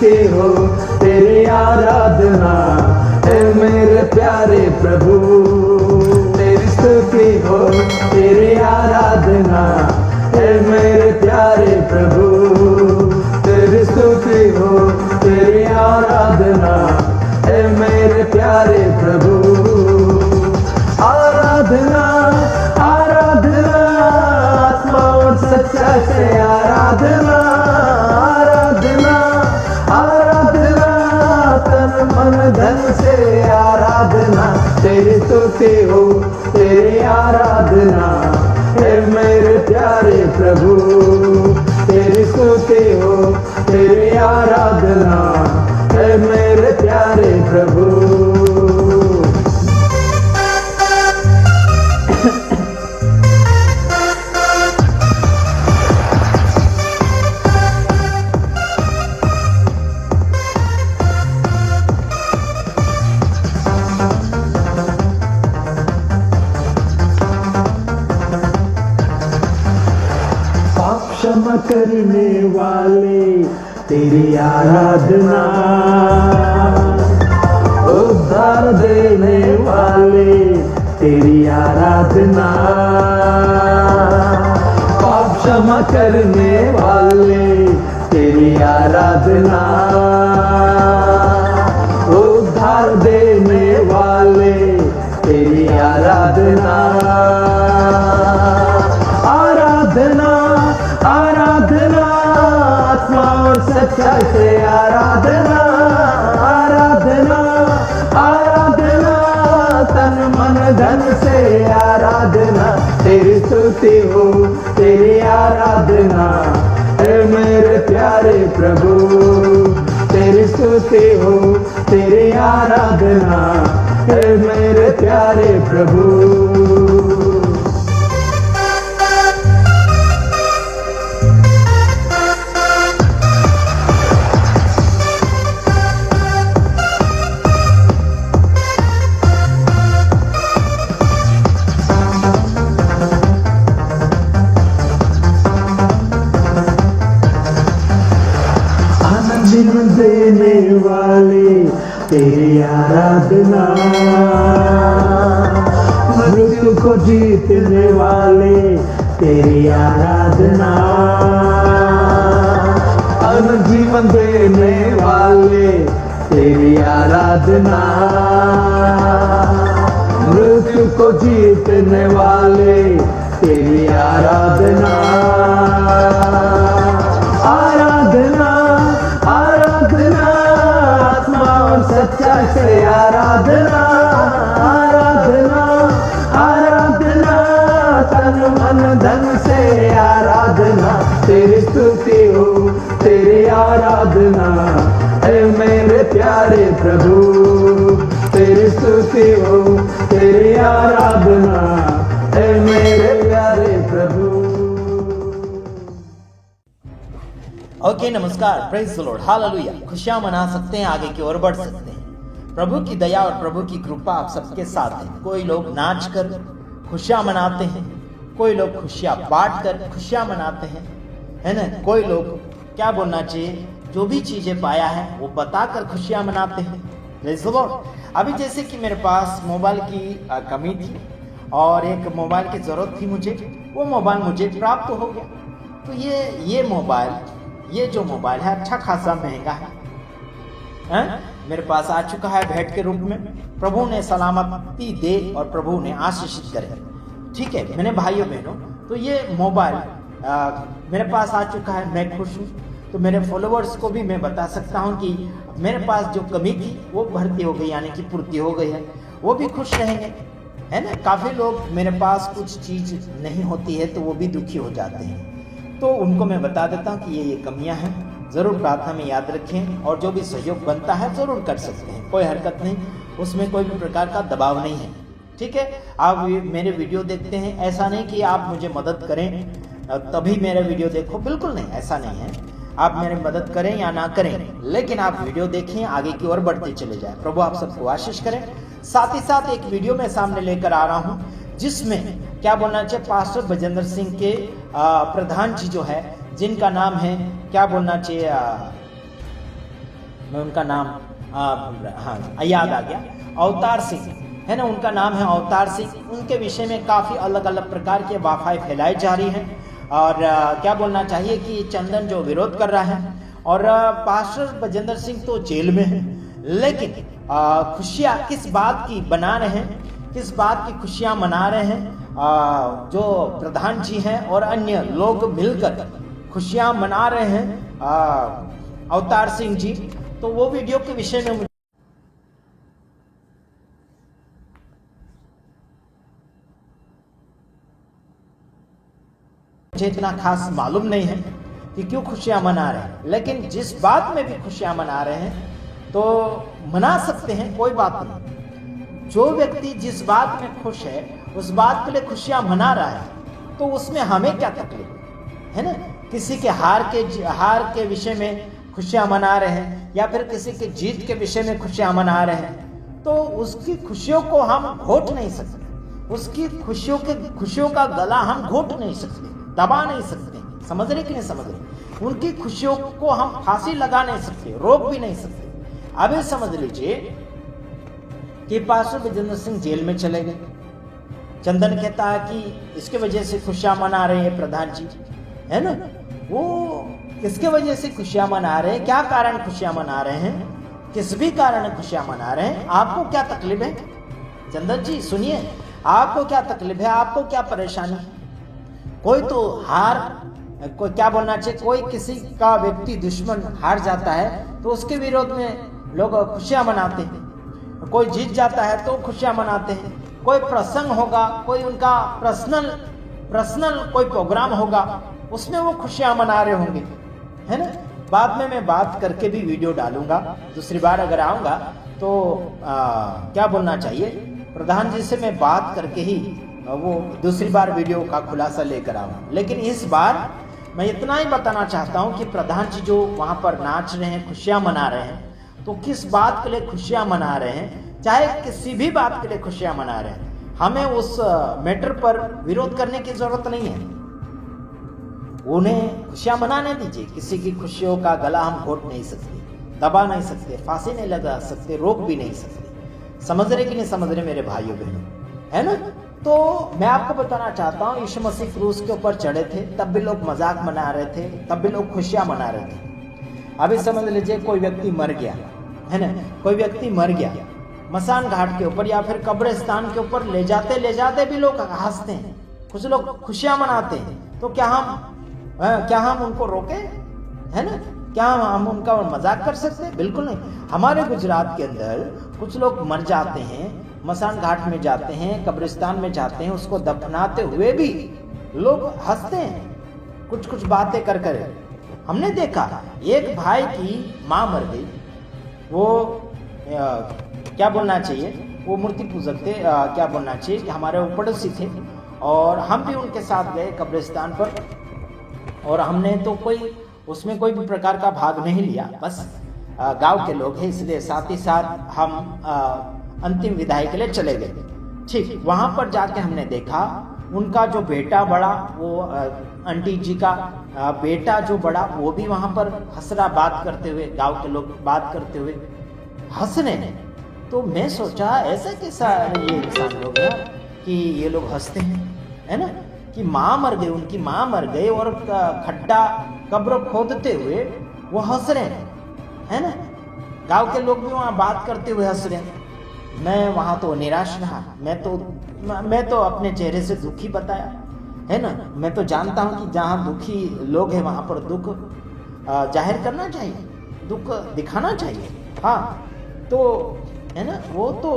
स्तुति हो, तेरी आराधना है मेरे प्यारे प्रभु। तेरी स्तुति हो, तेरी आराधना है मेरे प्यारे प्रभु। तेरी स्तुति हो, तेरी आराधना है मेरे प्यारे प्रभु। आराधना आराधना आत्मा और सच्चा से आराधना, आराधना आराधना तन मन धन से आराधना। तेरी स्तुति हो, तेरी आराधना है मेरे प्यारे प्रभु। तेरी स्तुति हो, तेरी आराधना है मेरे प्यारे प्रभु। क्षमा करने वाले तेरी आराधना, उद्धार देने वाले तेरी आराधना। पाप क्षमा करने वाले तेरी आराधना, उद्धार देने वाले तेरी आराधना। आराधना आराधना आत्मा और सच्चा से आराधना, आराधना आराधना तन मन धन से आराधना। तेरी स्तुति हो, तेरी आराधना है मेरे प्यारे प्रभु। तेरी स्तुति हो, तेरी आराधना है मेरे प्यारे प्रभु। देने वाले तेरी आराधना, मृत्यु को जीतने वाले तेरी आराधना। जीवन देने वाले तेरी आराधना, मृत्यु को जीतने वाले तेरी आराधना। आराधना आराधना आत्मा और सच्चा से आराधना, आराधना आराधना तन मन धन से आराधना। तेरी स्तुति हो, तेरी आराधना है मेरे प्यारे प्रभु। तेरी स्तुति हो, तेरी आराधना है मेरे प्यारे प्रभु। ओके नमस्कार, प्रेज द लॉर्ड, हालेलुया। खुशियां मना सकते हैं, आगे की ओर बढ़ सकते हैं। प्रभु की दया और प्रभु की कृपा आप सबके साथ है। कोई लोग नाच कर खुशियां मनाते हैं, कोई लोग खुशियां बांट कर खुशियां मनाते हैं, है ना। कोई लोग क्या बोलना चाहिए, जो भी चीजें पाया है वो बताकर खुशियां मनाते हैं। Praise the Lord. अभी जैसे कि मेरे पास मोबाइल की कमी थी और एक मोबाइल की जरूरत थी मुझे, वो मोबाइल मुझे प्राप्त हो गया। तो ये मोबाइल, ये जो मोबाइल है अच्छा खासा महंगा है, मेरे पास आ चुका है भेंट के रूप में। प्रभु ने सलामती दे और प्रभु ने आशीषित करे। ठीक है मेरे भाइयों बहनों, तो ये मोबाइल मेरे पास आ चुका है, मैं खुश हूँ। तो मेरे फॉलोअर्स को भी मैं बता सकता हूँ कि मेरे पास जो कमी थी वो भर्ती हो गई, यानी कि पूर्ति हो गई है। वो भी खुश रहेंगे, है ना। काफ़ी लोग मेरे पास कुछ चीज़ नहीं होती है तो वो भी दुखी हो जाते हैं, तो उनको मैं बता देता हूँ कि ये कमियां हैं, ज़रूर प्रार्थना में याद रखें और जो भी सहयोग बनता है ज़रूर कर सकते हैं, कोई हरकत नहीं, उसमें कोई भी प्रकार का दबाव नहीं है। ठीक है, आप मेरे वीडियो देखते हैं, ऐसा नहीं कि आप मुझे मदद करें तभी मेरा वीडियो देखो, बिल्कुल नहीं, ऐसा नहीं है। आप मेरी मदद करें या ना करें, लेकिन आप वीडियो देखें, आगे की ओर बढ़ते चले जाए। प्रभु आप सबको आशीष करें। साथ ही साथ एक वीडियो मैं सामने लेकर आ रहा हूँ जिसमें क्या बोलना चाहिए, पास्टर बजेंद्र सिंह के प्रधान जी जो है, जिनका नाम है क्या बोलना चाहिए, मैं उनका नाम हाँ याद आ गया, अवतार सिंह है ना, उनका नाम है अवतार सिंह। उनके विषय में काफ़ी अलग अलग प्रकार के वाफाएं फैलाई जा रही हैं। और क्या बोलना चाहिए कि चंदन जो विरोध कर रहा है, और पास्टर बजेंद्र सिंह तो जेल में है, लेकिन खुशियाँ किस बात की बना रहे हैं, किस बात की खुशियाँ मना रहे हैं, जो प्रधान जी हैं और अन्य लोग मिलकर खुशियाँ मना रहे हैं अवतार सिंह जी, तो वो वीडियो के विषय में मुझे इतना खास मालूम नहीं है कि क्यों खुशियां मना रहे हैं, लेकिन जिस बात में भी खुशियां मना रहे हैं तो मना सकते हैं, कोई बात नहीं। जो व्यक्ति जिस बात में खुश है उस बात के लिए खुशियां मना रहा है तो उसमें हमें क्या तकलीफ है ना। किसी के हार के विषय में खुशियां मना रहे हैं या फिर किसी के जीत के विषय में खुशियां मना रहे हैं, तो उसकी खुशियों को हम घोट नहीं सकते, उसकी खुशियों का गला हम घोट नहीं सकते, दबा नहीं सकते। समझ रहे कि नहीं समझ रहे? उनकी खुशियों को हम फांसी लगा नहीं सकते, रोक भी नहीं सकते। अभी समझ लीजिए कि पास्टर बजेंद्र सिंह जेल में चले गए। चंदन कहता है कि इसके वजह से खुशियां मना रहे हैं प्रधान जी, है ना। वो किसके वजह से खुशियां मना रहे हैं, क्या कारण खुशियां मना रहे हैं, किस भी कारण खुशियां मना रहे हैं, आपको क्या तकलीफ है? चंदन जी सुनिए, आपको क्या तकलीफ है, आपको क्या परेशानी है? कोई तो कोई क्या बोलना चाहिए, कोई किसी का व्यक्ति दुश्मन हार जाता है तो उसके विरोध में लोग खुशियां मनाते हैं, कोई जीत जाता है तो खुशियां मनाते हैं, कोई प्रसंग होगा, कोई उनका पर्सनल कोई प्रोग्राम होगा, उसमें वो खुशियां मना रहे होंगे, है ना। बाद में मैं बात करके भी वीडियो डालूंगा, दूसरी बार अगर आऊंगा तो क्या बोलना चाहिए, प्रधान जी से मैं बात करके ही वो दूसरी बार वीडियो का खुलासा लेकर आऊंगा। लेकिन इस बार मैं इतना ही बताना चाहता हूं कि प्रधान जी जो वहां पर नाच रहे हैं, खुशियां मना रहे हैं, तो किस बात के लिए खुशियां मना रहे हैं, चाहे किसी भी बात के लिए खुशियां मना रहे हैं, हमें उस मैटर पर विरोध करने की जरूरत नहीं है। उन्हें खुशियां मनाने दीजिए। किसी की खुशियों का गला हम घोट नहीं सकते, दबा नहीं सकते, फांसी नहीं लगा सकते, रोक भी नहीं सकते। समझ रहे कि नहीं समझ रहे मेरे भाइयों बहनों, है ना। तो मैं आपको बताना चाहता हूँ, यीशु मसीह क्रूस के ऊपर चढ़े थे, तब भी लोग मजाक मना रहे थे, तब भी लोग खुशियां मना रहे थे। अभी समझ लीजिए कोई व्यक्ति मर गया, है ना, कोई व्यक्ति मर गया, मसान घाट के ऊपर या फिर कब्रिस्तान के ऊपर ले जाते भी लोग हंसते हैं, कुछ लोग खुशियां मनाते हैं। तो क्या हम उनको रोके, है ना? क्या हम उनका मजाक कर सकते हैं? बिल्कुल नहीं। हमारे गुजरात के अंदर कुछ लोग मर जाते हैं, मसान घाट में जाते हैं, कब्रिस्तान में जाते हैं, उसको दफनाते हुए भी लोग हंसते हैं, कुछ बातें कर कर। हमने देखा एक भाई की माँ मर गई, वो क्या बोलना चाहिए, वो मूर्ति पूजक थे, क्या बोलना चाहिए कि हमारे वो पड़ोसी थे, और हम भी उनके साथ गए कब्रिस्तान पर, और हमने तो उसमें कोई भी प्रकार का भाग नहीं लिया, बस गांव के लोग हैं इसलिए साथ ही साथ हम अंतिम विदाई के लिए चले गए। ठीक, वहां पर जाके हमने देखा उनका जो बेटा बड़ा, वो आंटी जी का बेटा जो बड़ा, वो भी वहां पर हंस रहा, बात करते हुए, गांव के लोग बात करते हुए हंस रहे हैं। तो मैं सोचा ऐसा कैसा ये इंसान लोग हैं कि ये लोग हंसते हैं, है ना, कि माँ मर गई, उनकी माँ मर गई और खड्डा कब्र खोदते हुए वो हंस रहे हैं, है ना। गांव के लोग भी वहाँ बात करते हुए हंस रहे हैं। मैं वहाँ तो निराश रहा, मैं तो अपने चेहरे से दुखी बताया, है ना। मैं तो जानता हूँ कि जहाँ दुखी लोग हैं वहाँ पर दुख जाहिर करना चाहिए, दुख दिखाना चाहिए। हाँ, तो है ना, वो तो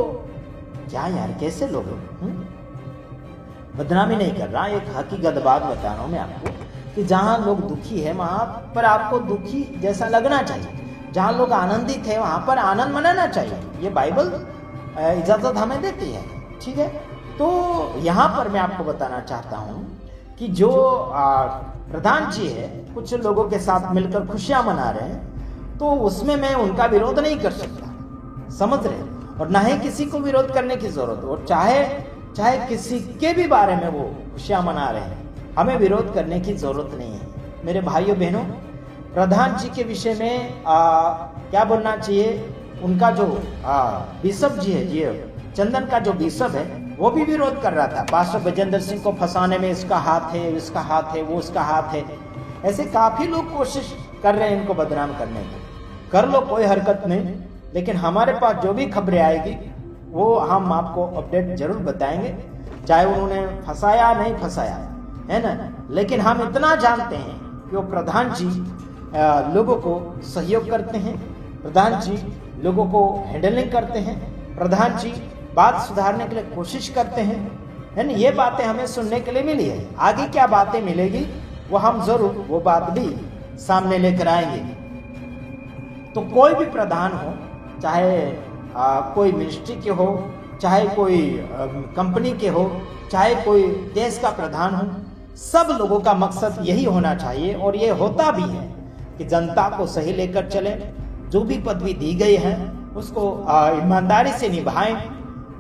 क्या यार, कैसे लोग हैं। बदनामी नहीं कर रहा, एक हकीकत बात बता रहा हूँ मैं आपको कि जहाँ लोग दुखी है वहाँ पर आपको दुखी जैसा लगना चाहिए, जहाँ लोग आनंदित है वहाँ पर आनंद मनाना चाहिए। ये बाइबल इजाजत हमें देती है, ठीक है। तो यहाँ पर मैं आपको बताना चाहता हूँ कि जो प्रधान जी है कुछ लोगों के साथ मिलकर खुशियाँ मना रहे हैं, तो उसमें मैं उनका विरोध नहीं कर सकता, समझ रहे, और ना ही किसी को विरोध करने की जरूरत हो। चाहे किसी के भी बारे में वो खुशियां मना रहे हैं, हमें विरोध करने की जरूरत नहीं है। मेरे भाइयों बहनों, प्रधान जी के विषय में क्या बोलना चाहिए, उनका जो बिशप जी है, ये चंदन का जो बिशप है, वो भी विरोध कर रहा था। पास्टर बजेंद्र सिंह को फंसाने में इसका हाथ है, इसका हाथ है, वो उसका हाथ है। ऐसे काफी लोग कोशिश कर रहे हैं इनको बदनाम करने की। कर लो, कोई हरकत नहीं, लेकिन हमारे पास जो भी खबरें आएगी वो हम आपको अपडेट जरूर बताएंगे, चाहे उन्होंने फंसाया नहीं फंसाया, है ना। लेकिन हम इतना जानते हैं कि वो प्रधान जी लोगों को सहयोग करते हैं, प्रधान जी लोगों को हैंडलिंग करते हैं, प्रधान जी बात सुधारने के लिए कोशिश करते हैं, है ना। ये बातें हमें सुनने के लिए मिली है। आगे क्या बातें मिलेगी वो हम जरूर वो बात भी सामने लेकर आएंगे। तो कोई भी प्रधान हो, चाहे कोई मिनिस्ट्री के हो, चाहे कोई कंपनी के हो, चाहे कोई देश का प्रधान हो, सब लोगों का मकसद यही होना चाहिए, और ये होता भी है कि जनता को सही लेकर चले। जो भी पदवी दी गई है उसको ईमानदारी से निभाएं।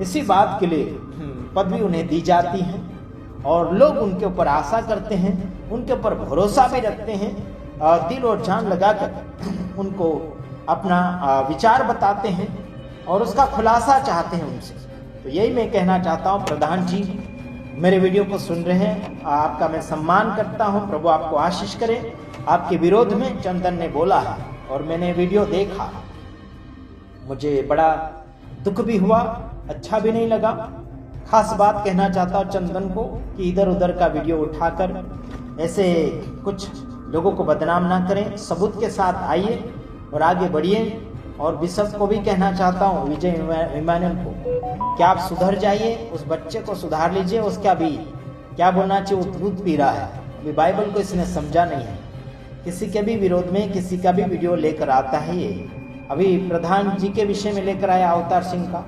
इसी बात के लिए पदवी उन्हें दी जाती है, और लोग उनके ऊपर आशा करते हैं, उनके ऊपर भरोसा भी रखते हैं, दिल और जान लगाकर उनको अपना विचार बताते हैं और उसका खुलासा चाहते हैं उनसे। तो यही मैं कहना चाहता हूँ। प्रधान जी मेरे वीडियो को सुन रहे हैं, आपका मैं सम्मान करता हूँ, प्रभु आपको आशीष करे। आपके विरोध में चंदन ने बोला है और मैंने वीडियो देखा, मुझे बड़ा दुख भी हुआ, अच्छा भी नहीं लगा। खास बात कहना चाहता हूँ चंदन को कि इधर उधर का वीडियो उठाकर ऐसे कुछ लोगों को बदनाम ना करें, सबूत के साथ आइए और आगे बढ़िए। और बिशप को भी कहना चाहता हूँ, विजय इमानुएल को, कि आप सुधर जाइए, उस बच्चे को सुधार लीजिए। उसका भी क्या बोलना चाहिए, वो दूध पी रहा है, अभी बाइबल को इसने समझा नहीं है। किसी के भी विरोध में किसी का भी वीडियो लेकर आता है ये। अभी प्रधान जी के विषय में लेकर आया अवतार सिंह का,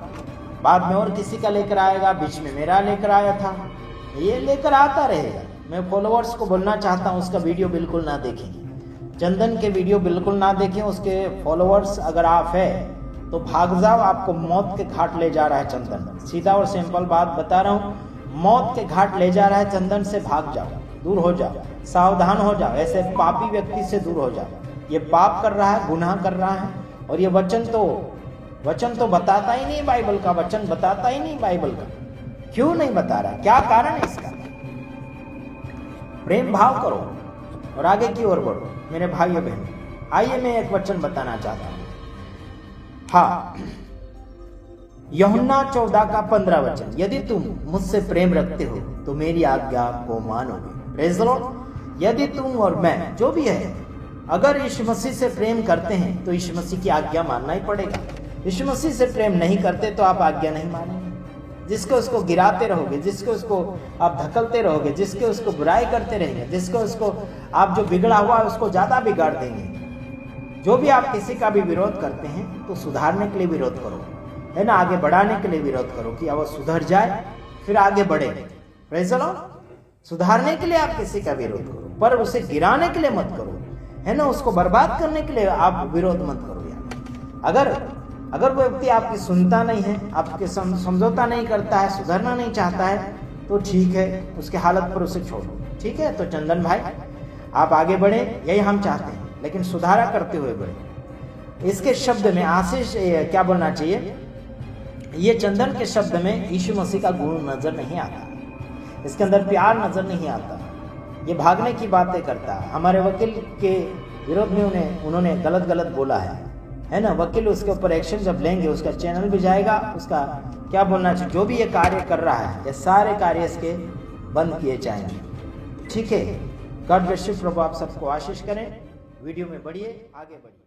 बाद में और किसी का लेकर आएगा, बीच में मेरा लेकर आया था, ये लेकर आता रहेगा। मैं फॉलोअर्स को बोलना चाहता हूँ उसका वीडियो बिल्कुल ना देखें, चंदन के वीडियो बिल्कुल ना देखें। उसके फॉलोअर्स अगर आप है तो भाग जाओ, आपको मौत के घाट ले जा रहा है चंदन। सीधा और सिंपल बात बता रहा हूँ, मौत के घाट ले जा रहा है चंदन। से भाग जाओ, दूर हो जाओ, सावधान हो जाओ, ऐसे पापी व्यक्ति से दूर हो जाओ। ये पाप कर रहा है, गुनाह कर रहा है, और ये वचन तो बताता ही नहीं, बाइबल का वचन बताता ही नहीं बाइबल का। क्यों नहीं बता रहा, क्या कारण है इसका? प्रेम भाव करो और आगे की ओर बढ़ो मेरे भाइयों बहनों। आइए मैं एक वचन बताना चाहता हूं। हाँ, यूहन्ना 14 का 15 वचन, यदि तुम मुझसे प्रेम रखते हो तो मेरी आज्ञा को मानोगे। Praise the Lord. यदि तुम और मैं जो भी है अगर यीशु मसीह से प्रेम करते हैं तो यीशु मसीह की आज्ञा मानना ही पड़ेगा। यीशु मसीह से प्रेम नहीं करते तो आप आज्ञा नहीं मानेंगे। जिसको उसको गिराते रहोगे, जिसको उसको आप धकलते रहोगे, जिसके उसको बुराई करते रहेंगे, जिसको उसको आप जो बिगड़ा हुआ है उसको ज्यादा बिगाड़ देंगे। जो भी आप किसी का भी विरोध करते हैं तो सुधारने के लिए विरोध करो, है ना, आगे बढ़ाने के लिए विरोध करो कि वो सुधर जाए फिर आगे बढ़े। Praise the Lord. सुधारने के लिए आप किसी का विरोध करो, पर उसे गिराने के लिए मत करो, है ना, उसको बर्बाद करने के लिए आप विरोध मत करो यार। अगर कोई व्यक्ति आपकी सुनता नहीं है, आपके समझौता नहीं करता है, सुधरना नहीं चाहता है, तो ठीक है, उसके हालत पर उसे छोड़ो। ठीक है, तो चंदन भाई आप आगे बढ़े, यही हम चाहते हैं, लेकिन सुधारा करते हुए बढ़े। इसके शब्द में आशीष क्या बोलना चाहिए, ये चंदन के शब्द में यीशु मसीह का गुण नजर नहीं आता, इसके अंदर प्यार नजर नहीं आता, ये भागने की बातें करता है। हमारे वकील के विरोध में उन्होंने गलत बोला है ना। वकील उसके ऊपर एक्शन जब लेंगे, उसका चैनल भी जाएगा, उसका क्या बोलना चाहिए, जो भी ये कार्य कर रहा है, ये सारे कार्य इसके बंद किए जाएंगे। ठीक है, गॉड ब्लेस यू। प्रभु आप सबको आशीष करें। वीडियो में बढ़िए, आगे बढ़िए।